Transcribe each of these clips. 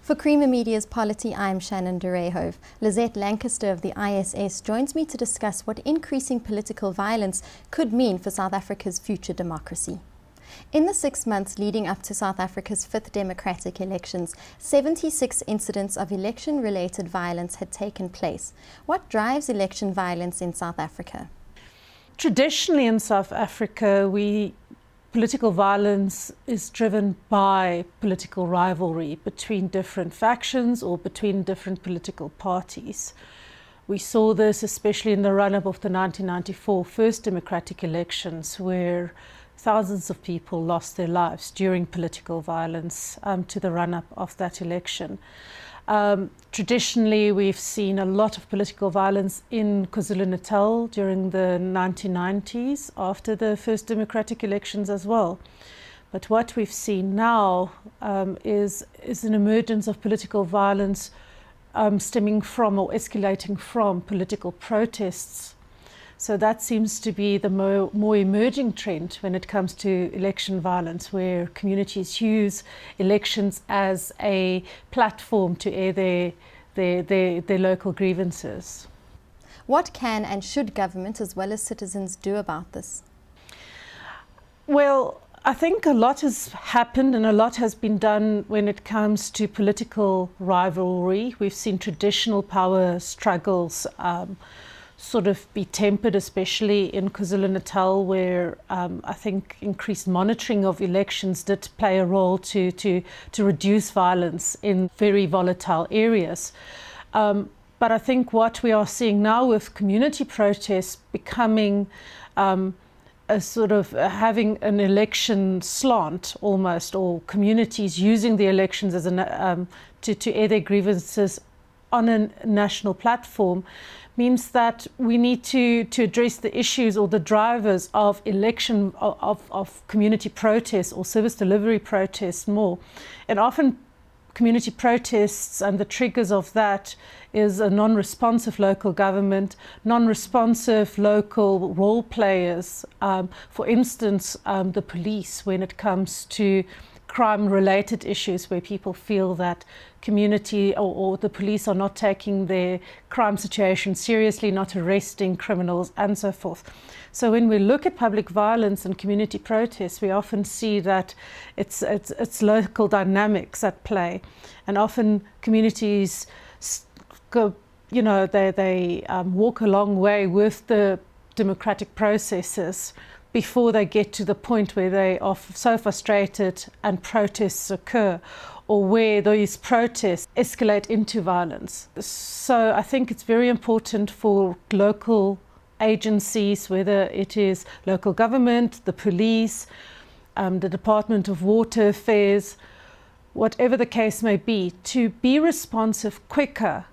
For Creamer Media's Polity, I'm Shannon de Rehove. Lizette Lancaster of the ISS joins me to discuss what increasing political violence could mean for South Africa's future democracy. In the 6 months leading up to South Africa's 5th democratic elections, 76 incidents of election-related violence had taken place. What drives election violence in South Africa? Traditionally in South Africa, political violence is driven by political rivalry between different factions or between different political parties. We saw this especially in the run-up of the 1994 first democratic elections, where thousands of people lost their lives during political violence to the run-up of that election. Traditionally, we've seen a lot of political violence in KwaZulu-Natal during the 1990s, after the first democratic elections as well. But what we've seen now is an emergence of political violence stemming from or escalating from political protests. So that seems to be the more emerging trend when it comes to election violence, where communities use elections as a platform to air their local grievances. What can and should government as well as citizens do about this? Well, I think a lot has happened and a lot has been done when it comes to political rivalry. We've seen traditional power struggles sort of be tempered, especially in KwaZulu-Natal, where I think increased monitoring of elections did play a role to reduce violence in very volatile areas. But I think what we are seeing now with community protests becoming a sort of having an election slant almost, or communities using the elections as to air their grievances on a national platform, means that we need to address the issues or the drivers of community protests or service delivery protests more. And often community protests and the triggers of that is a non-responsive local government, non-responsive local role players, for instance, the police, when it comes to crime-related issues where people feel that community or the police are not taking their crime situation seriously, not arresting criminals and so forth. So when we look at public violence and community protests, we often see that it's local dynamics at play, and often communities go, they walk a long way with the democratic processes before they get to the point where they are so frustrated and protests occur, or where these protests escalate into violence. So I think it's very important for local agencies, whether it is local government, the police, the Department of Water Affairs, whatever the case may be, to be responsive quicker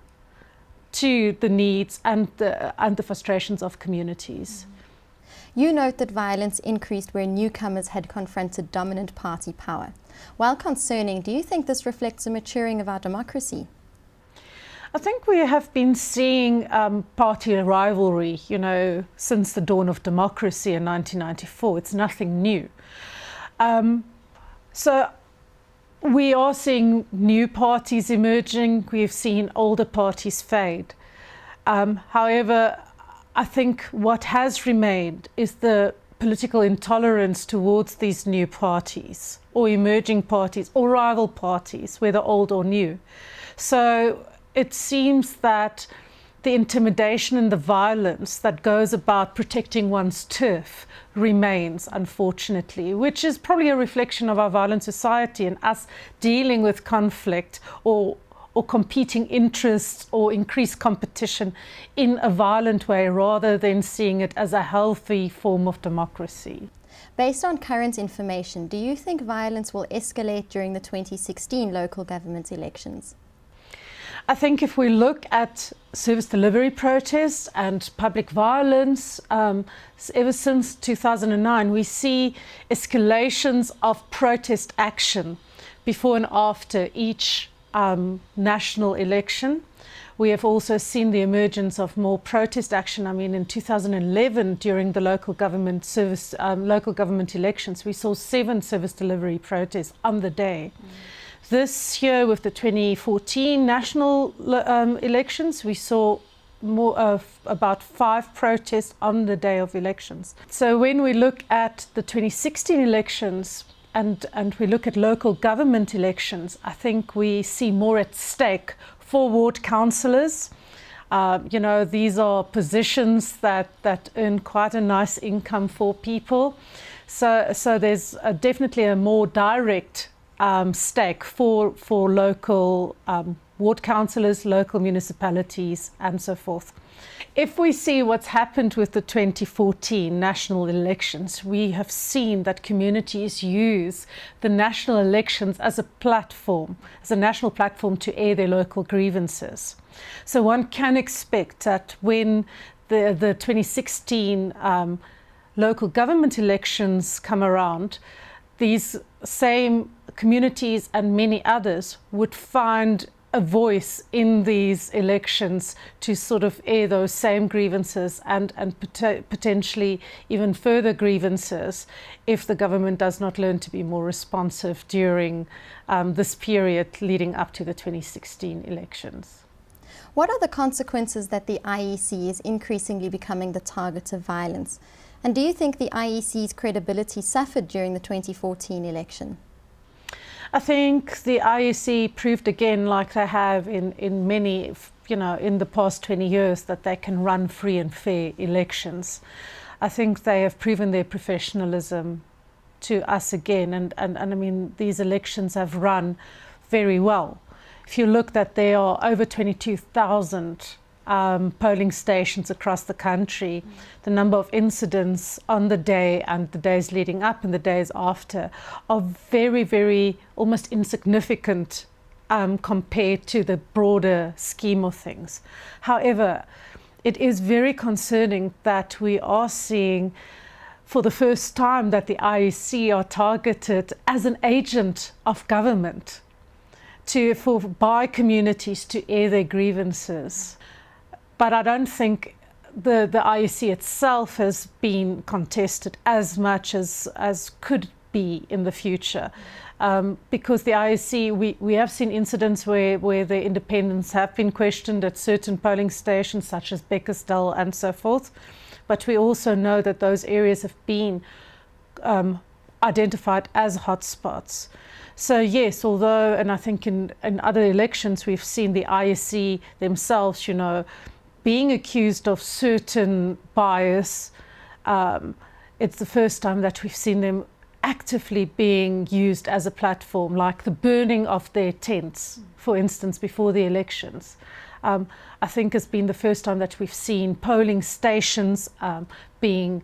to the needs and the frustrations of communities. You note that violence increased where newcomers had confronted dominant party power. While concerning, do you think this reflects a maturing of our democracy? I think we have been seeing party rivalry, since the dawn of democracy in 1994. It's nothing new. So we are seeing new parties emerging. We've seen older parties fade. However, I think what has remained is the political intolerance towards these new parties or emerging parties or rival parties, whether old or new. So it seems that the intimidation and the violence that goes about protecting one's turf remains, unfortunately, which is probably a reflection of our violent society and us dealing with conflict or competing interests or increased competition in a violent way, rather than seeing it as a healthy form of democracy. Based on current information, do you think violence will escalate during the 2016 local government elections? I think if we look at service delivery protests and public violence, ever since 2009, we see escalations of protest action before and after each national election. We have also seen the emergence of more protest action. I mean, in 2011, during the local government elections, we saw 7 service delivery protests on the day. This year, with the 2014 national elections, we saw more of about 5 protests on the day of elections. So when we look at the 2016 elections and we look at local government elections, I think we see more at stake for ward councillors. These are positions that earn quite a nice income for people. So there's definitely a more direct stake for local ward councillors, local municipalities, and so forth. If we see what's happened with the 2014 national elections, we have seen that communities use the national elections as a platform, as a national platform to air their local grievances. So one can expect that when the 2016 local government elections come around, these same communities and many others would find a voice in these elections to sort of air those same grievances and potentially even further grievances if the government does not learn to be more responsive during this period leading up to the 2016 elections. What are the consequences that the IEC is increasingly becoming the target of violence? And do you think the IEC's credibility suffered during the 2014 election? I think the IEC proved again, like they have in many, in the past 20 years, that they can run free and fair elections. I think they have proven their professionalism to us again, and I mean, these elections have run very well. If you look that there are over 22,000 polling stations across the country, the number of incidents on the day and the days leading up and the days after are very, very almost insignificant compared to the broader scheme of things. However, it is very concerning that we are seeing for the first time that the IEC are targeted as an agent of government by communities to air their grievances. But I don't think the IEC itself has been contested as much as could be in the future. Because the IEC, we have seen incidents where the independents have been questioned at certain polling stations such as Beckersdale and so forth. But we also know that those areas have been identified as hotspots. So yes, although, and I think in other elections we've seen the IEC themselves, being accused of certain bias, it's the first time that we've seen them actively being used as a platform, like the burning of their tents, for instance, before the elections. I think it's been the first time that we've seen polling stations being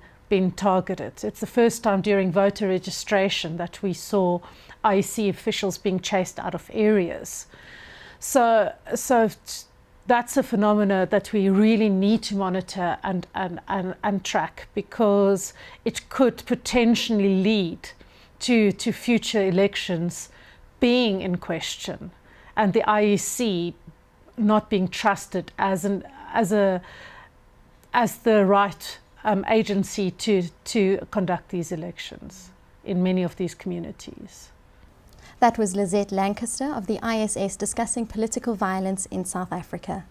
targeted. It's the first time during voter registration that we saw IEC officials being chased out of areas. So that's a phenomena that we really need to monitor and track, because it could potentially lead to future elections being in question and the IEC not being trusted as the right agency to conduct these elections in many of these communities. That was Lizette Lancaster of the ISS discussing political violence in South Africa.